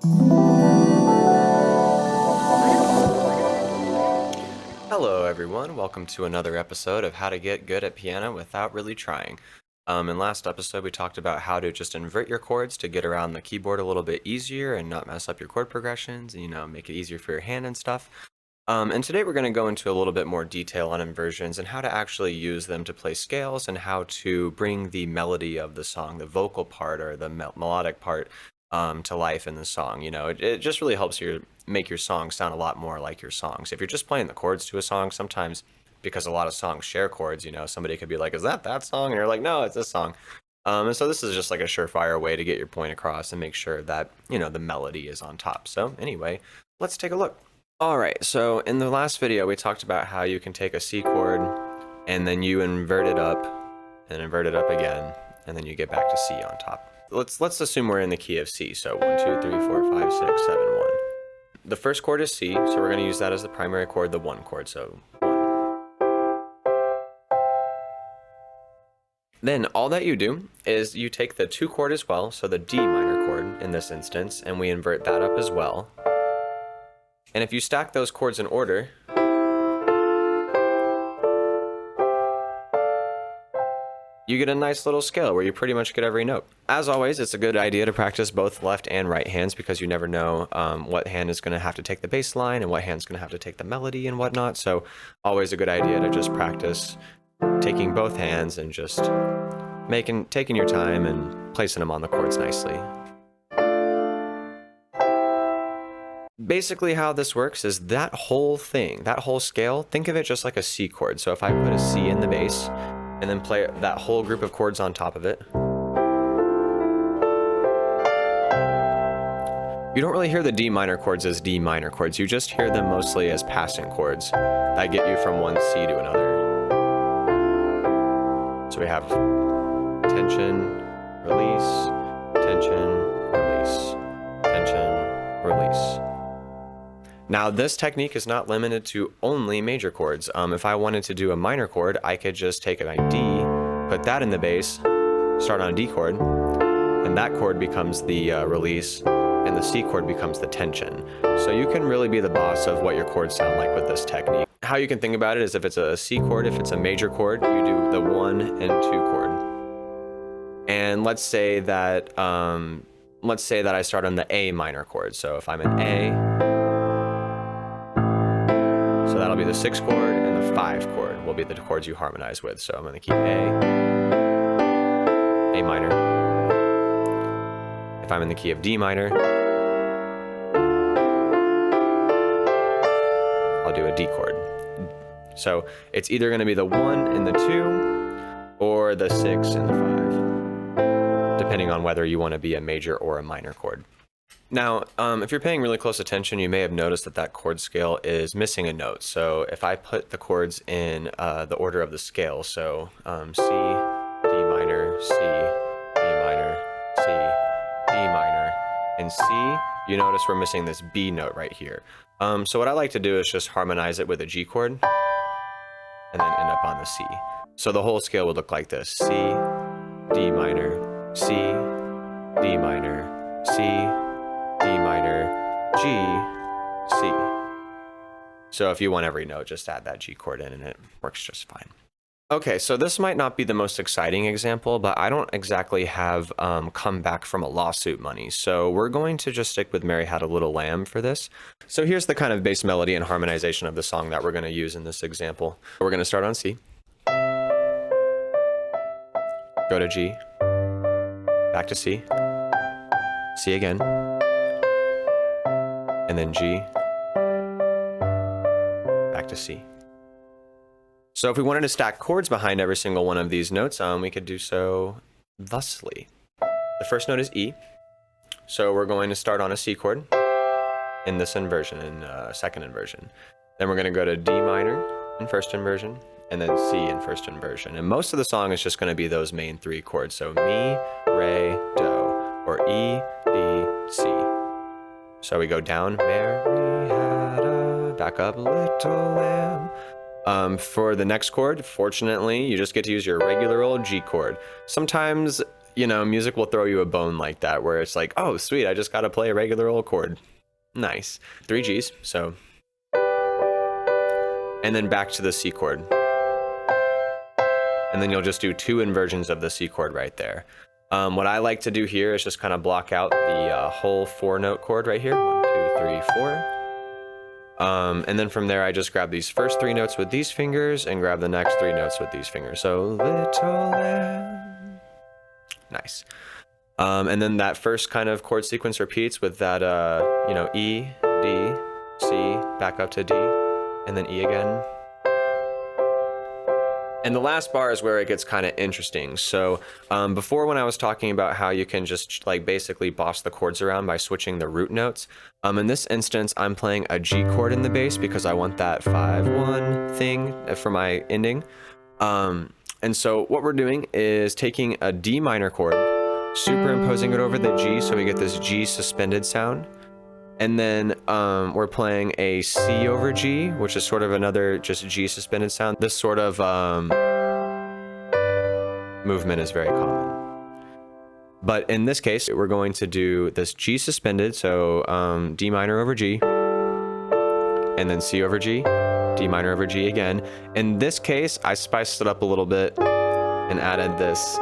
Hello everyone, welcome to another episode of How to Get Good at Piano Without Really Trying. In last episode we talked about how to just invert your chords to get around the keyboard a little bit easier and not mess up your chord progressions and, make it easier for your hand and stuff. And today we're going to go into a little bit more detail on inversions and how to actually use them to play scales and how to bring the melody of the song, the vocal part or the melodic part, to life in the song. It just really helps make your song sound a lot more like your songs. If you're just playing the chords to a song, sometimes because a lot of songs share chords, somebody could be like, is that song? And you're like, no, it's this song. And so this is just like a surefire way to get your point across and make sure that, the melody is on top. So anyway, let's take a look. All right, so in the last video, we talked about how you can take a C chord and then you invert it up and invert it up again, and then you get back to C on top. Let's assume we're in the key of C. So 1, 2, 3, 4, 5, 6, 7, 1. The first chord is C, so we're going to use that as the primary chord, the 1 chord. So 1. Then all that you do is you take the 2 chord as well, so the D minor chord in this instance, and we invert that up as well. And if you stack those chords in order, you get a nice little scale where you pretty much get every note. As always, it's a good idea to practice both left and right hands because you never know what hand is going to have to take the bass line and what hand's going to have to take the melody and whatnot. So always a good idea to just practice taking both hands and just taking your time and placing them on the chords nicely. Basically how this works is that whole thing, that whole scale, think of it just like a C chord. So if I put a C in the bass and then play that whole group of chords on top of it, you don't really hear the D minor chords as D minor chords. You just hear them mostly as passing chords that get you from one C to another. So we have tension, release, tension, release, tension, release. Now this technique is not limited to only major chords. If I wanted to do a minor chord, I could just take my D, put that in the bass, start on a D chord, and that chord becomes the release, and the C chord becomes the tension. So you can really be the boss of what your chords sound like with this technique. How you can think about it is if it's a C chord, if it's a major chord, you do the 1 and 2 chord. And let's say that I start on the A minor chord. So if I'm an A, so that'll be the 6 chord, and the 5 chord will be the chords you harmonize with. So I'm going to keep A minor. If I'm in the key of D minor, I'll do a D chord. So it's either going to be the 1 and the 2, or the 6 and the 5, depending on whether you want to be a major or a minor chord. Now, if you're paying really close attention, you may have noticed that chord scale is missing a note. So if I put the chords in the order of the scale, so C, D minor, C, D minor, C, D minor, and C, you notice we're missing this B note right here. So what I like to do is just harmonize it with a G chord, and then end up on the C. So the whole scale would look like this: C, D minor, C, D minor, C, D minor, G, C. So if you want every note, just add that G chord in and it works just fine. Okay, so this might not be the most exciting example, but I don't exactly have come back from a lawsuit money. So we're going to just stick with Mary Had a Little Lamb for this. So here's the kind of bass melody and harmonization of the song that we're going to use in this example. We're going to start on C, go to G, back to C, C again, and then G, back to C. So if we wanted to stack chords behind every single one of these notes, we could do so thusly. The first note is E, so we're going to start on a C chord in this inversion, in second inversion. Then we're going to go to D minor in first inversion, and then C in first inversion. And most of the song is just going to be those main 3 chords, so Mi, Re, Do, or E, D, C. So we go down, Mary had a, back up, little lamb. For the next chord, fortunately, you just get to use your regular old G chord. Sometimes you know, music will throw you a bone like that, where it's like, oh, sweet, I just got to play a regular old chord. Nice. 3 Gs, so. And then back to the C chord. And then you'll just do 2 inversions of the C chord right there. What I like to do here is just kind of block out the whole 4-note chord right here. 1, 2, 3, 4. And then from there, I just grab these first 3 notes with these fingers and grab the next 3 notes with these fingers. So little lamb. Nice. And then that first kind of chord sequence repeats with that, you know, E, D, C, back up to D, and then E again. And the last bar is where it gets kind of interesting. So before, when I was talking about how you can just like basically boss the chords around by switching the root notes, in this instance, I'm playing a G chord in the bass because I want that 5-1 thing for my ending. And so what we're doing is taking a D minor chord, superimposing it over the G so we get this G suspended sound. And then we're playing a C over G, which is sort of another just G suspended sound. This sort of movement is very common. But in this case, we're going to do this G suspended, so D minor over G, and then C over G, D minor over G again. In this case, I spiced it up a little bit and added this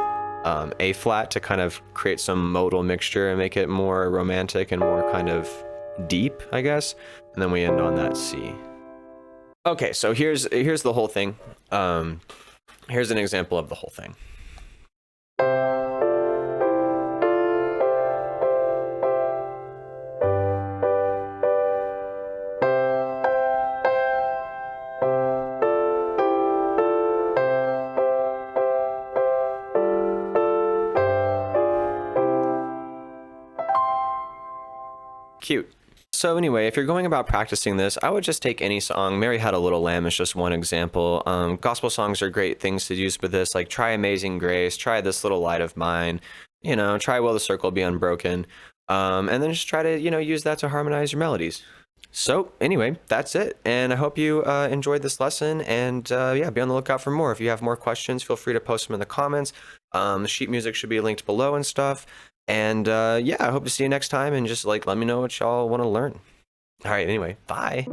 A flat to kind of create some modal mixture and make it more romantic and more kind of deep, I guess. And then we end on that C. Okay, so here's the whole thing. Here's an example of the whole thing. Cute. So anyway, if you're going about practicing this, I would just take any song. Mary Had a Little Lamb is just one example. Gospel songs are great things to use with this, like try Amazing Grace, try This Little Light of Mine, you know, try Will the Circle Be Unbroken, and then just try to, you know, use that to harmonize your melodies. So anyway, that's it. And I hope you enjoyed this lesson, and yeah, be on the lookout for more. If you have more questions, feel free to post them in the comments. The sheet music should be linked below and stuff. And yeah, I hope to see you next time, and just like let me know what y'all want to learn. All right, anyway, bye.